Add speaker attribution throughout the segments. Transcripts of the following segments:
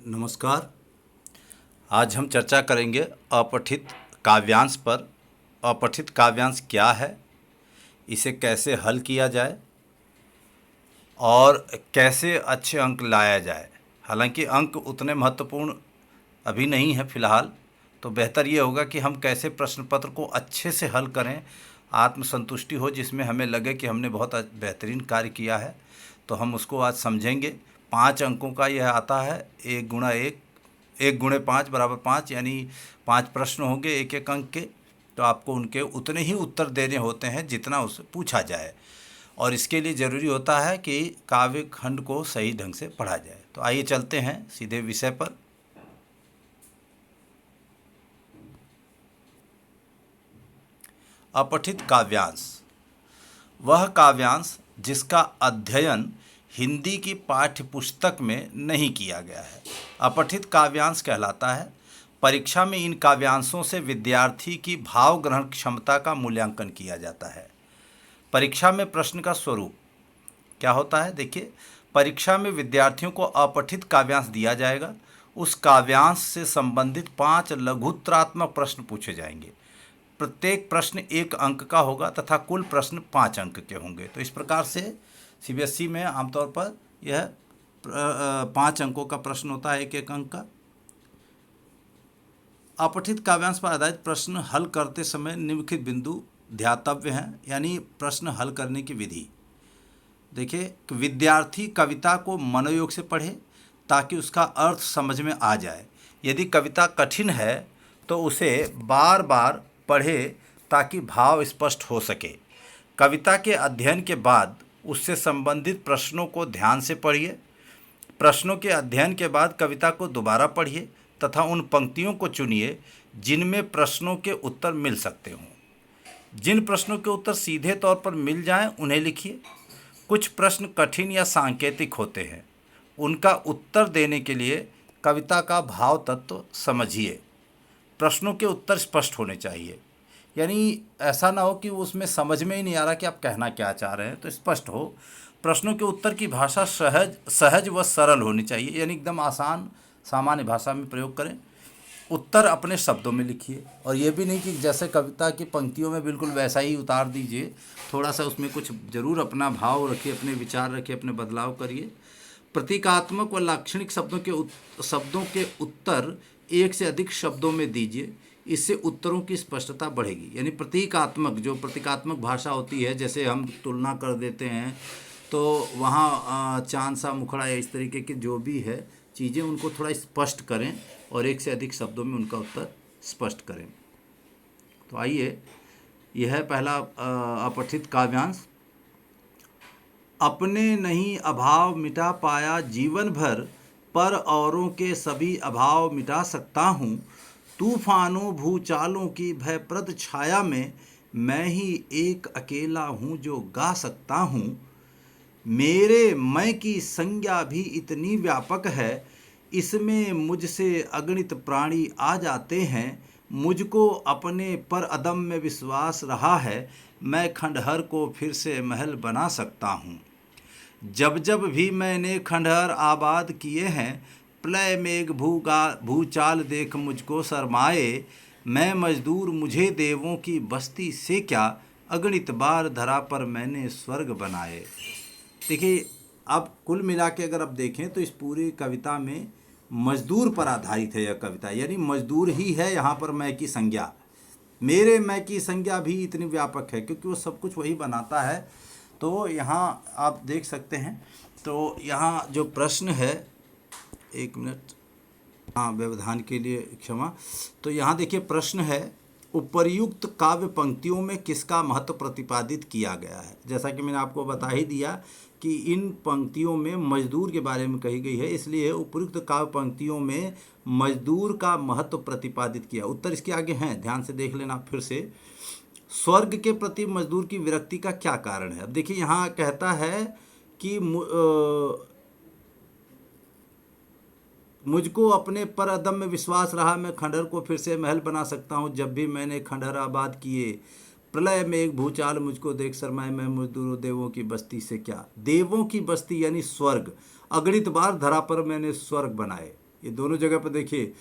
Speaker 1: नमस्कार। आज हम चर्चा करेंगे अपठित काव्यांश पर। अपठित काव्यांश क्या है, इसे कैसे हल किया जाए और कैसे अच्छे अंक लाया जाए। हालांकि अंक उतने महत्वपूर्ण अभी नहीं है फ़िलहाल, तो बेहतर ये होगा कि हम कैसे प्रश्न पत्र को अच्छे से हल करें, आत्मसंतुष्टि हो, जिसमें हमें लगे कि हमने बहुत बेहतरीन कार्य किया है। तो हम उसको आज समझेंगे। 5 अंकों का यह आता है। 1 गुणा 1, 1 गुणे 5 बराबर 5, यानी 5 प्रश्न होंगे 1-1 अंक के। तो आपको उनके उतने ही उत्तर देने होते हैं जितना उससे पूछा जाए, और इसके लिए ज़रूरी होता है कि काव्य खंड को सही ढंग से पढ़ा जाए। तो आइए चलते हैं सीधे विषय पर। अपठित काव्यांश वह काव्यांश जिसका अध्ययन हिंदी की पाठ्यपुस्तक में नहीं किया गया है, अपठित काव्यांश कहलाता है। परीक्षा में इन काव्यांशों से विद्यार्थी की भाव ग्रहण क्षमता का मूल्यांकन किया जाता है। परीक्षा में प्रश्न का स्वरूप क्या होता है, देखिए। परीक्षा में विद्यार्थियों को अपठित काव्यांश दिया जाएगा। उस काव्यांश से संबंधित 5 लघुत्तरात्मक प्रश्न पूछे जाएंगे। प्रत्येक प्रश्न 1 अंक का होगा तथा कुल प्रश्न 5 अंक के होंगे। तो इस प्रकार से सीबीएसई में आमतौर पर यह 5 अंकों का प्रश्न होता है, 1-1 अंक का। अपठित काव्यांश पर आधारित प्रश्न हल करते समय निम्नलिखित बिंदु ध्यातव्य हैं, यानी प्रश्न हल करने की विधि। देखिए, विद्यार्थी कविता को मनोयोग से पढ़े ताकि उसका अर्थ समझ में आ जाए। यदि कविता कठिन है तो उसे बार बार पढ़े ताकि भाव स्पष्ट हो सके। कविता के अध्ययन के बाद उससे संबंधित प्रश्नों को ध्यान से पढ़िए। प्रश्नों के अध्ययन के बाद कविता को दोबारा पढ़िए तथा उन पंक्तियों को चुनिए जिनमें प्रश्नों के उत्तर मिल सकते हों। जिन प्रश्नों के उत्तर सीधे तौर पर मिल जाएं, उन्हें लिखिए। कुछ प्रश्न कठिन या सांकेतिक होते हैं, उनका उत्तर देने के लिए कविता का भाव तत्व समझिए। प्रश्नों के उत्तर स्पष्ट होने चाहिए, यानी ऐसा ना हो कि उसमें समझ में ही नहीं आ रहा कि आप कहना क्या चाह रहे हैं, तो स्पष्ट हो। प्रश्नों के उत्तर की भाषा सहज व सरल होनी चाहिए, यानी एकदम आसान सामान्य भाषा में प्रयोग करें। उत्तर अपने शब्दों में लिखिए, और ये भी नहीं कि जैसे कविता की पंक्तियों में बिल्कुल वैसा ही उतार दीजिए। थोड़ा सा उसमें कुछ जरूर अपना भाव रखिए, अपने विचार रखिए, अपने बदलाव करिए। प्रतीकात्मक व लाक्षणिक शब्दों के उत्तर 1 से अधिक शब्दों में दीजिए। इससे उत्तरों की स्पष्टता बढ़ेगी। यानी प्रतीकात्मक भाषा होती है, जैसे हम तुलना कर देते हैं तो वहाँ चांद सा मुखड़ा या इस तरीके के जो भी है चीज़ें, उनको थोड़ा स्पष्ट करें और 1 से अधिक शब्दों में उनका उत्तर स्पष्ट करें। तो आइए, यह है पहला अपठित काव्यांश। अपने नहीं अभाव मिटा पाया जीवन भर, पर औरों के सभी अभाव मिटा सकता हूँ। तूफानों भूचालों की भयप्रद छाया में मैं ही एक अकेला हूँ जो गा सकता हूँ। मेरे मैं की संज्ञा भी इतनी व्यापक है, इसमें मुझसे अगणित प्राणी आ जाते हैं। मुझको अपने पर अदम्य विश्वास रहा है, मैं खंडहर को फिर से महल बना सकता हूँ। जब जब भी मैंने खंडहर आबाद किए हैं, प्रलय मेघ भूचाल देख मुझको शर्माए। मैं मजदूर, मुझे देवों की बस्ती से क्या, अगणित बार धरा पर मैंने स्वर्ग बनाए। देखिए, अब कुल मिला के अगर आप देखें तो इस पूरी कविता में मजदूर पर आधारित है यह कविता, यानी मजदूर ही है यहाँ पर मैं की संज्ञा। मेरे मैं की संज्ञा भी इतनी व्यापक है क्योंकि वो सब कुछ वही बनाता है। तो यहाँ आप देख सकते हैं। तो यहाँ जो प्रश्न है, 1 मिनट, हाँ, व्यवधान के लिए क्षमा। तो यहाँ देखिए प्रश्न है, उपर्युक्त काव्य पंक्तियों में किसका महत्व प्रतिपादित किया गया है। जैसा कि मैंने आपको बता ही दिया कि इन पंक्तियों में मजदूर के बारे में कही गई है, इसलिए उपयुक्त काव्य पंक्तियों में मजदूर का महत्व प्रतिपादित किया। उत्तर इसके आगे हैं, ध्यान से देख लेना फिर से। स्वर्ग के प्रति मजदूर की विरक्ति का क्या कारण है। अब देखिए, यहाँ कहता है कि मुझको अपने पर अदम्य विश्वास रहा, मैं खंडहर को फिर से महल बना सकता हूँ। जब भी मैंने खंडहर आबाद किए, प्रलय में एक भूचाल मुझको देख शर्माए। मैं मजदूर, देवों की बस्ती से क्या। देवों की बस्ती यानी स्वर्ग, अगणित बार धरा पर मैंने स्वर्ग बनाए। ये दोनों जगह पर देखिए,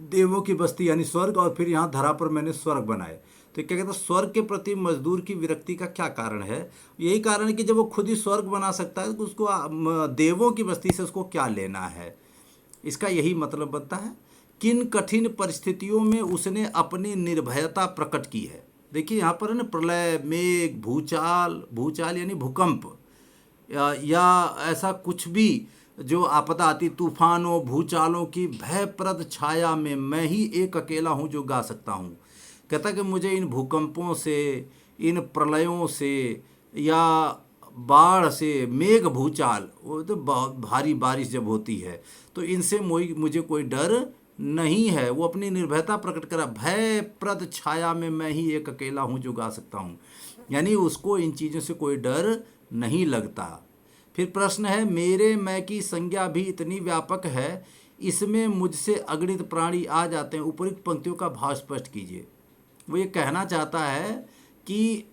Speaker 1: देवों की बस्ती यानी स्वर्ग, और फिर यहाँ धरा पर मैंने स्वर्ग बनाए। तो क्या कहते हैं, स्वर्ग के प्रति मजदूर की विरक्ति का क्या कारण है? यही कारण है कि जब वो खुद ही स्वर्ग बना सकता है तो उसको देवों की बस्ती से उसको क्या लेना है। इसका यही मतलब बनता है। किन कठिन परिस्थितियों में उसने अपनी निर्भयता प्रकट की है। देखिए यहाँ पर है ना, प्रलय, मेघ, भूचाल, भूचाल यानी भूकंप, या ऐसा कुछ भी जो आपदा आती, तूफानों भूचालों की भयप्रद छाया में मैं ही एक अकेला हूँ जो गा सकता हूँ। कहता कि मुझे इन भूकंपों से, इन प्रलयों से, या बाढ़ से, मेघ भूचाल, वो तो बहुत भारी बारिश जब होती है तो इनसे मुझे कोई डर नहीं है। वो अपनी निर्भयता प्रकट करा, भयप्रद छाया में मैं ही एक अकेला हूँ जो गा सकता हूँ, यानी उसको इन चीज़ों से कोई डर नहीं लगता। फिर प्रश्न है, मेरे मैं की संज्ञा भी इतनी व्यापक है, इसमें मुझसे अगणित प्राणी आ जाते हैं। उपयुक्त पंक्तियों का भाव स्पष्ट कीजिए। वो ये कहना चाहता है कि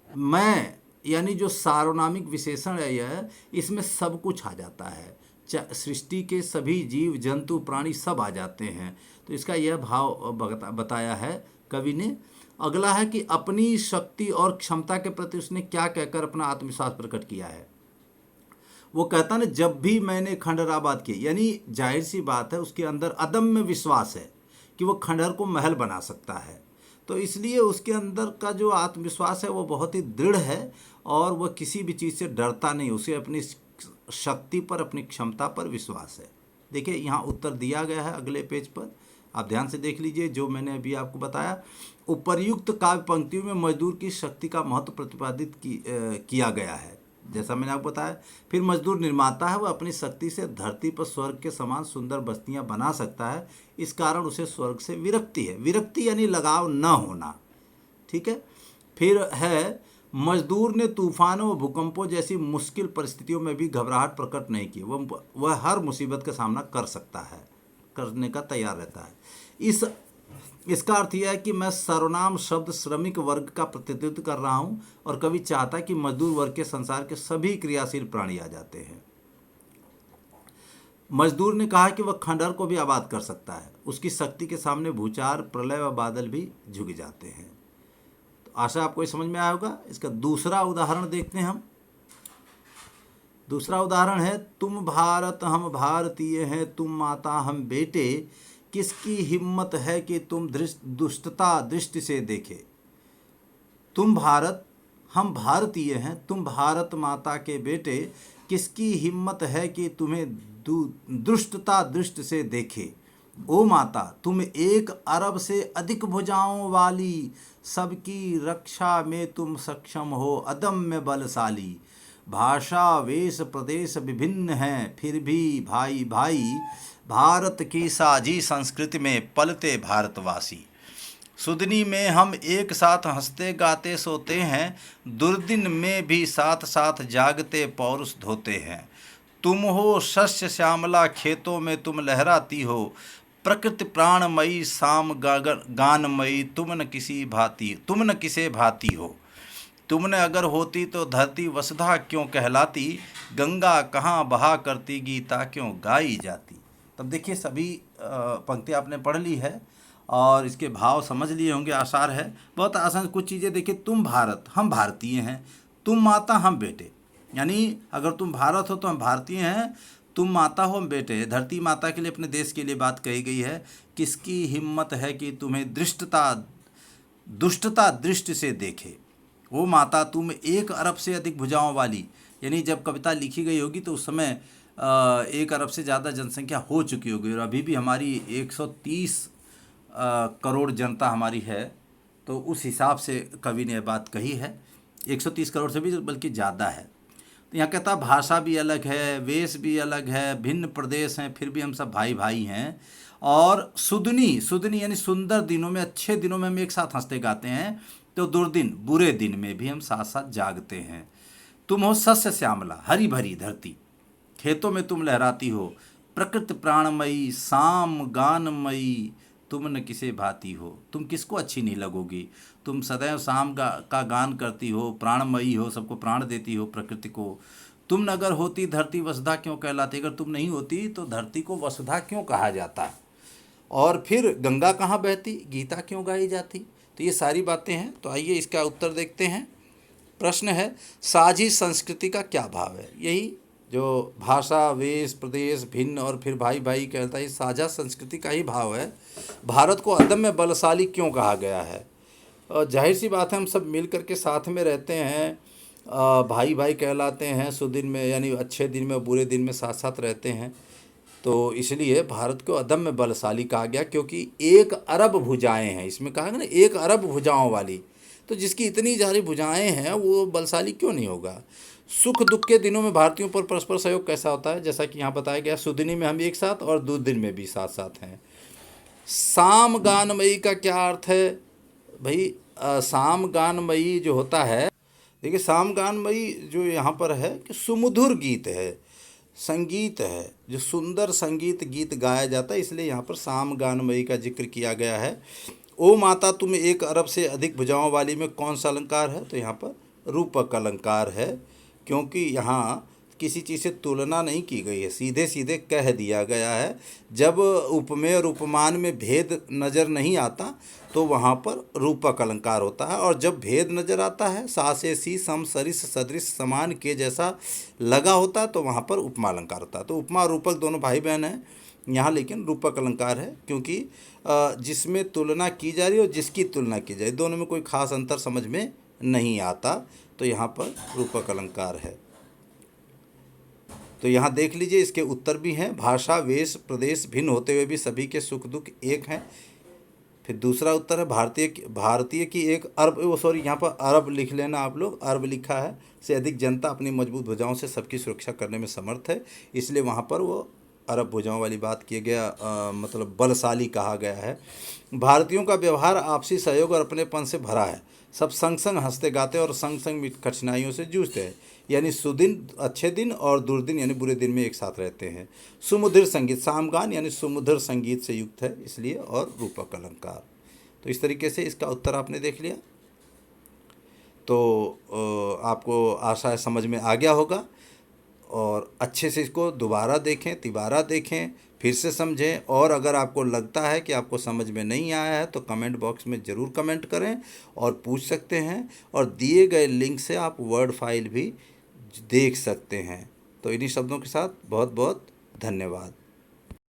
Speaker 1: मैं यानी जो सार्वनामिक विशेषण है यह, इसमें सब कुछ आ जाता है, सृष्टि के सभी जीव जंतु प्राणी सब आ जाते हैं। तो इसका यह भाव बताया है कवि ने। अगला है कि अपनी शक्ति और क्षमता के प्रति उसने क्या कहकर अपना आत्मविश्वास प्रकट किया है। वो कहता ना, जब भी मैंने खंडहर आबाद किए, यानी जाहिर सी बात है उसके अंदर अदम्य विश्वास है कि वो खंडहर को महल बना सकता है। तो इसलिए उसके अंदर का जो आत्मविश्वास है वो बहुत ही दृढ़ है, और वह किसी भी चीज़ से डरता नहीं। उसे अपनी शक्ति पर, अपनी क्षमता पर विश्वास है। देखिए यहाँ उत्तर दिया गया है अगले पेज पर, आप ध्यान से देख लीजिए जो मैंने अभी आपको बताया। उपर्युक्त काव्य पंक्तियों में मजदूर की शक्ति का महत्व प्रतिपादित किया गया है, जैसा मैंने आपको बताया। फिर मजदूर निर्माता है, वह अपनी शक्ति से धरती पर स्वर्ग के समान सुंदर बस्तियां बना सकता है, इस कारण उसे स्वर्ग से विरक्ति है। विरक्ति यानी लगाव न होना, ठीक है। फिर है, मजदूर ने तूफानों व भूकंपों जैसी मुश्किल परिस्थितियों में भी घबराहट प्रकट नहीं की। वह हर मुसीबत का सामना कर सकता है, करने का तैयार रहता है। इसका अर्थ यह है कि मैं सर्वनाम शब्द श्रमिक वर्ग का प्रतिनिधित्व कर रहा हूं, और कवि चाहता है कि मजदूर वर्ग के संसार के सभी क्रियाशील प्राणी आ जाते हैं। मजदूर ने कहा कि वह खंडहर को भी आबाद कर सकता है, उसकी शक्ति के सामने भूचाल, प्रलय व बादल भी झुक जाते हैं। तो आशा आपको ये समझ में आया होगा। इसका दूसरा उदाहरण देखते हैं हम। दूसरा उदाहरण है, तुम भारत हम भारतीय हैं, तुम माता हम बेटे, किसकी हिम्मत है कि तुम दुष्टता दृष्टि से देखे। तुम भारत हम भारतीय हैं, तुम भारत माता के बेटे, किसकी हिम्मत है कि तुम्हें दुष्टता दृष्टि से देखे। ओ माता, तुम 1 अरब से अधिक भुजाओं वाली, सबकी रक्षा में तुम सक्षम हो, अदम्य बलशाली। भाषा वेश प्रदेश विभिन्न हैं, फिर भी भाई भाई, भारत की साझी संस्कृति में पलते भारतवासी। सुदनी में हम एक साथ हंसते गाते सोते हैं, दुर्दिन में भी साथ साथ जागते पौरुष धोते हैं। तुम हो शस्य श्यामला, खेतों में तुम लहराती हो, प्रकृति प्राणमयी शाम गानमयी, तुम न किसे भाती हो। तुमने अगर होती तो धरती वसुधा क्यों कहलाती, गंगा कहाँ बहा करती, गीता क्यों गाई जाती। तब देखिए सभी पंक्ति आपने पढ़ ली है और इसके भाव समझ लिए होंगे, आसार है, बहुत आसान। कुछ चीज़ें देखिए, तुम भारत हम भारतीय हैं, तुम माता हम बेटे, यानी अगर तुम भारत हो तो हम भारतीय हैं, तुम माता हो हम बेटे। धरती माता के लिए, अपने देश के लिए बात कही गई है। किसकी हिम्मत है कि तुम्हें दुष्टता दृष्टि से देखे। वो माता, तुम 1 अरब से अधिक भुजाओं वाली, यानी जब कविता लिखी गई होगी तो उस समय 1 अरब से ज़्यादा जनसंख्या हो चुकी होगी, और अभी भी हमारी 130 करोड़ जनता हमारी है। तो उस हिसाब से कवि ने बात कही है, 130 करोड़ से भी बल्कि ज़्यादा है। तो यहाँ कहता भाषा भी अलग है, वेश भी अलग है, भिन्न प्रदेश हैं, फिर भी हम सब भाई भाई हैं। और सुदनी यानी सुंदर दिनों में, अच्छे दिनों में हम एक साथ हंसते गाते हैं, तो दुर्दिन बुरे दिन में भी हम साथ साथ जागते हैं। तुम हो शस्य श्यामला, हरी भरी धरती, खेतों में तुम लहराती हो, प्रकृति प्राणमयी शाम गानमयी, तुम न किसे भाती हो। तुम किसको अच्छी नहीं लगोगी, तुम सदैव शाम का गान करती हो, प्राणमयी हो, सबको प्राण देती हो प्रकृति को, तुम अगर होती धरती वसुधा क्यों कहलाती, अगर तुम नहीं होती तो धरती को वसुधा क्यों कहा जाता। और फिर गंगा कहाँ बहती, गीता क्यों गाई जाती। तो ये सारी बातें हैं। तो आइए इसका उत्तर देखते हैं। प्रश्न है, साझी संस्कृति का क्या भाव है। यही जो भाषा, वेश, प्रदेश भिन्न और फिर भाई भाई कहता है, साझा संस्कृति का ही भाव है। भारत को अदम्य बलशाली क्यों कहा गया है। और जाहिर सी बात है, हम सब मिल करके साथ में रहते हैं, भाई भाई कहलाते हैं, सुदिन में यानी अच्छे दिन में बुरे दिन में साथ साथ रहते हैं। तो इसलिए भारत को अदम्य बलशाली कहा गया, क्योंकि 1 अरब भुजाएं हैं। इसमें कहा गया ना 1 अरब भुजाओं वाली। तो जिसकी इतनी सारी भुजाएं हैं वो बलशाली क्यों नहीं होगा। सुख दुख के दिनों में भारतीयों पर परस्पर सहयोग कैसा होता है, जैसा कि यहाँ बताया गया, सुदिनी में हम एक साथ और दुर्दिन में भी साथ साथ हैं। सामगानमयी का क्या अर्थ है भाई। सामगानमयी जो होता है, देखिए सामगानमयी जो यहाँ पर है कि सुमधुर गीत है, संगीत है, जो सुंदर संगीत गीत गाया जाता है, इसलिए यहाँ पर सामगानमयी का जिक्र किया गया है। ओ माता तुम 1 अरब से अधिक भुजाओं वाली में कौन सा अलंकार है, तो यहाँ पर रूपक अलंकार है, क्योंकि यहाँ किसी चीज़ से तुलना नहीं की गई है, सीधे सीधे कह दिया गया है। जब उपमेय और उपमान में भेद नज़र नहीं आता तो वहाँ पर रूपक अलंकार होता है, और जब भेद नज़र आता है, सा से सी, सम सरिस सदृश समान के जैसा लगा होता है, तो वहाँ पर उपमा अलंकार होता है। तो उपमा और रूपक दोनों भाई बहन हैं यहाँ, लेकिन रूपक अलंकार है क्योंकि जिसमें तुलना की जा रही है और जिसकी तुलना की जा रही, दोनों में कोई खास अंतर समझ में नहीं आता, तो यहाँ पर रूपक अलंकार है। तो यहाँ देख लीजिए, इसके उत्तर भी हैं। भाषा, वेश, प्रदेश भिन्न होते हुए भी सभी के सुख दुख एक हैं। फिर दूसरा उत्तर है, भारतीय की 1 अरब, वो सॉरी यहाँ पर अरब लिख लेना आप लोग, अरब लिखा है, से अधिक जनता अपनी मजबूत भुजाओं से सबकी सुरक्षा करने में समर्थ है, इसलिए वहाँ पर वो अरब भुजाओं वाली बात किया गया, मतलब बलशाली कहा गया है। भारतीयों का व्यवहार आपसी सहयोग और अपनेपन से भरा है, सब संग संग हंसते गाते और संग संग कठिनाइयों से जूझते हैं, यानी सुदिन अच्छे दिन और दुर्दिन यानी बुरे दिन में एक साथ रहते हैं। सुमधुर संगीत, सामगान यानी सुमधुर संगीत से युक्त है इसलिए, और रूपक अलंकार। तो इस तरीके से इसका उत्तर आपने देख लिया। तो आपको आशा है समझ में आ गया होगा, और अच्छे से इसको दोबारा देखें, तिबारा देखें, फिर से समझें, और अगर आपको लगता है कि आपको समझ में नहीं आया है तो कमेंट बॉक्स में ज़रूर कमेंट करें और पूछ सकते हैं, और दिए गए लिंक से आप वर्ड फाइल भी देख सकते हैं। तो इन्हीं शब्दों के साथ बहुत बहुत धन्यवाद।